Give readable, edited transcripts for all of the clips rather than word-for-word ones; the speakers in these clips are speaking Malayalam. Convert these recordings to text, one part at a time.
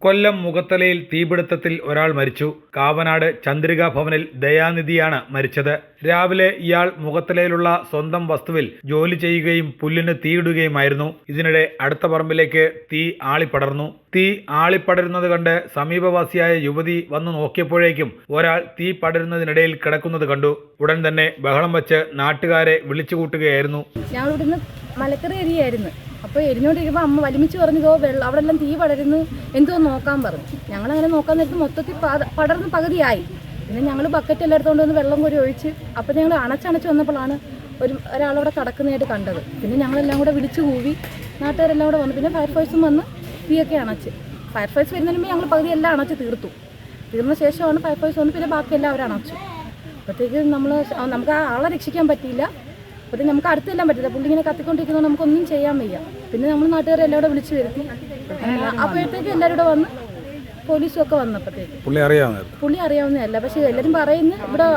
കൊല്ലം മുഖത്തലയിൽ തീപിടുത്തത്തിൽ ഒരാൾ മരിച്ചു. കാവനാട് ചന്ദ്രിക ഭവനിൽ ദയാനിധിയാണ് മരിച്ചത്. രാവിലെ ഇയാൾ മുഖത്തലയിലുള്ള സ്വന്തം വസ്തുവിൽ ജോലി ചെയ്യുകയും പുല്ലിന് തീയിടുകയുമായിരുന്നു. ഇതിനിടെ അടുത്ത പറമ്പിലേക്ക് തീ ആളിപ്പടർന്നു. തീ ആളിപ്പടരുന്നത് കണ്ട് സമീപവാസിയായ യുവതി വന്നു നോക്കിയപ്പോഴേക്കും ഒരാൾ തീ പടരുന്നതിനിടയിൽ കിടക്കുന്നത് കണ്ടു. ഉടൻ തന്നെ ബഹളം വെച്ച് നാട്ടുകാരെ വിളിച്ചുകൂട്ടുകയായിരുന്നു. മലക്കറി എരിയായിരുന്നു. അപ്പോൾ എരിഞ്ഞോണ്ടിരിക്കുമ്പോൾ അമ്മ വലിമിച്ച് പറഞ്ഞു, അവിടെ എല്ലാം തീ പടരുന്നു, എന്തോ നോക്കാൻ പറഞ്ഞു. ഞങ്ങളങ്ങനെ നോക്കാൻ നേരത്ത് മൊത്തത്തിൽ പടർന്ന് പകുതിയായി. പിന്നെ ഞങ്ങൾ ബക്കറ്റ് എല്ലാം എടുത്തുകൊണ്ട് വന്ന് വെള്ളം കോരി ഒഴിച്ച് അപ്പോൾ ഞങ്ങൾ അണച്ചണച്ച് വന്നപ്പോഴാണ് ഒരാളവിടെ കിടക്കുന്നതായിട്ട് കണ്ടത്. പിന്നെ ഞങ്ങളെല്ലാം കൂടെ വിളിച്ചു കൂവി, നാട്ടുകാരെല്ലാം കൂടെ വന്നു. പിന്നെ ഫയർഫോഴ്സും വന്ന് തീയൊക്കെ അണച്ച്. ഫയർഫോഴ്സ് വരുന്നതിന് മുമ്പ് ഞങ്ങൾ പകുതി എല്ലാം അണച്ച് തീർന്ന ശേഷമാണ് ഫയർഫോഴ്സ് വന്ന് പിന്നെ ബാക്കിയെല്ലാം അവർ അണച്ചു. അപ്പോഴത്തേക്ക് നമുക്ക് ആ ആളെ രക്ഷിക്കാൻ പറ്റിയില്ല. അപ്പോൾ നമുക്ക് അടുത്തെല്ലാം പറ്റില്ല. പുള്ളി ഇങ്ങനെ കത്തിക്കൊണ്ടിരിക്കുന്നത് നമുക്കൊന്നും ചെയ്യാൻ വയ്യ. പിന്നെ നമ്മൾ നാട്ടുകാരെ എല്ലാവരും വിളിച്ചു വരുത്തി. അപ്പോഴത്തേക്ക് എല്ലാവരും കൂടെ വന്ന് പോലീസും ഒക്കെ വന്നപ്പോഴത്തേക്ക് പുള്ളി അറിയാവുന്നതല്ല. പക്ഷെ എല്ലാവരും പറയുന്നു ഇവിടെ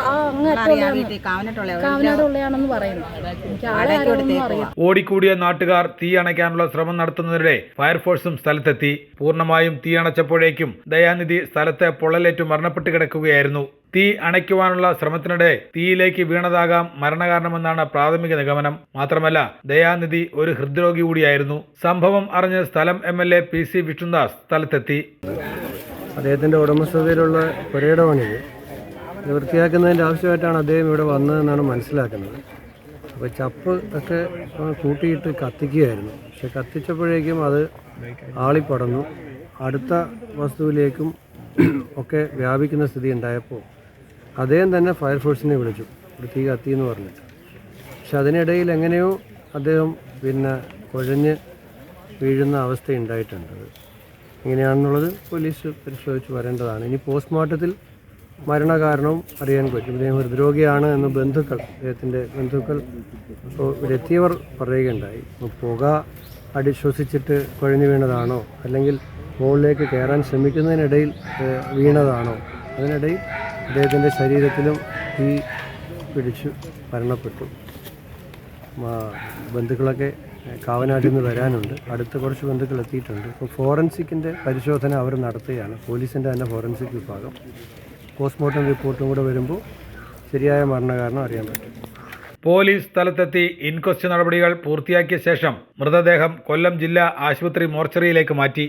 കാവനാടുള്ളയാണെന്ന് പറയുന്നു. എനിക്ക് ആളെ ആരോടൊന്നും അറിയാം. ഓടിക്കൂടിയ നാട്ടുകാർ തീ അണയ്ക്കാനുള്ള ശ്രമം നടത്തുന്നതിനിടെ ഫയർഫോഴ്സും സ്ഥലത്തെത്തി. പൂർണ്ണമായും തീ അണച്ചപ്പോഴേക്കും ദയാനിധി സ്ഥലത്ത് പൊള്ളലേറ്റു മരണപ്പെട്ട് കിടക്കുകയായിരുന്നു. തീ അണയ്ക്കുവാനുള്ള ശ്രമത്തിനിടെ തീയിലേക്ക് വീണതാകാം മരണകാരണമെന്നാണ് പ്രാഥമിക നിഗമനം. മാത്രമല്ല ദയാനിധി ഒരു ഹൃദ്രോഗി കൂടിയായിരുന്നു. സംഭവം അറിഞ്ഞ് സ്ഥലം MLA PC വിഷ്ണുദാസ് സ്ഥലത്തെത്തി. അദ്ദേഹത്തിൻ്റെ ഉടമസ്ഥതയിലുള്ള പുരയിടമാണിത്. ഇത് വൃത്തിയാക്കുന്നതിൻ്റെ ആവശ്യമായിട്ടാണ് അദ്ദേഹം ഇവിടെ വന്നതെന്നാണ് മനസ്സിലാക്കുന്നത്. അപ്പോൾ ചപ്പ് ഒക്കെ കൂട്ടിയിട്ട് കത്തിക്കുകയായിരുന്നു. പക്ഷെ കത്തിച്ചപ്പോഴേക്കും അത് ആളിപ്പടർന്നു അടുത്ത വസ്തുവിലേക്കും ഒക്കെ വ്യാപിക്കുന്ന സ്ഥിതി ഉണ്ടായപ്പോൾ അദ്ദേഹം തന്നെ ഫയർഫോഴ്സിനെ വിളിച്ചു, ഒരു തീ കത്തിയെന്ന് പറഞ്ഞിട്ട്. പക്ഷെ അതിനിടയിൽ എങ്ങനെയോ അദ്ദേഹം കുഴഞ്ഞ് വീഴുന്ന അവസ്ഥ ഉണ്ടായിട്ടുണ്ട്. ഇങ്ങനെയാണെന്നുള്ളത് പോലീസ് പരിശോധിച്ച് വരേണ്ടതാണ്. ഇനി പോസ്റ്റ്മോർട്ടത്തിൽ മരണകാരണവും അറിയാൻ പറ്റും. ഇദ്ദേഹം ഹൃദ്രോഗിയാണ് എന്ന് അദ്ദേഹത്തിൻ്റെ ബന്ധുക്കൾ ഇപ്പോൾ എത്തിയവർ പറയുകയുണ്ടായി. പുക ശ്വസിച്ചിട്ട് കുഴഞ്ഞു വീണതാണോ, അല്ലെങ്കിൽ മുകളിലേക്ക് കയറാൻ ശ്രമിക്കുന്നതിനിടയിൽ വീണതാണോ, അതിനിടയിൽ അദ്ദേഹത്തിൻ്റെ ശരീരത്തിലും തീ പിടിച്ചു മരണപ്പെട്ടു. ബന്ധുക്കളൊക്കെ കാവനാട്ടിൽ നിന്ന് വരാനുണ്ട്. അടുത്ത കുറച്ച് ബന്ധുക്കൾ എത്തിയിട്ടുണ്ട്. ഇപ്പോൾ ഫോറൻസിക്കിൻ്റെ പരിശോധന അവർ നടത്തുകയാണ്. പോലീസിൻ്റെ തന്നെ ഫോറൻസിക് വിഭാഗം. പോസ്റ്റ്മോർട്ടം റിപ്പോർട്ടും കൂടെ വരുമ്പോൾ ശരിയായ മരണകാരണം അറിയാൻ പറ്റും. പോലീസ് സ്ഥലത്തെത്തി ഇൻക്വസ്റ്റ് നടപടികൾ പൂർത്തിയാക്കിയ ശേഷം മൃതദേഹം കൊല്ലം ജില്ലാ ആശുപത്രി മോർച്ചറിയിലേക്ക് മാറ്റി.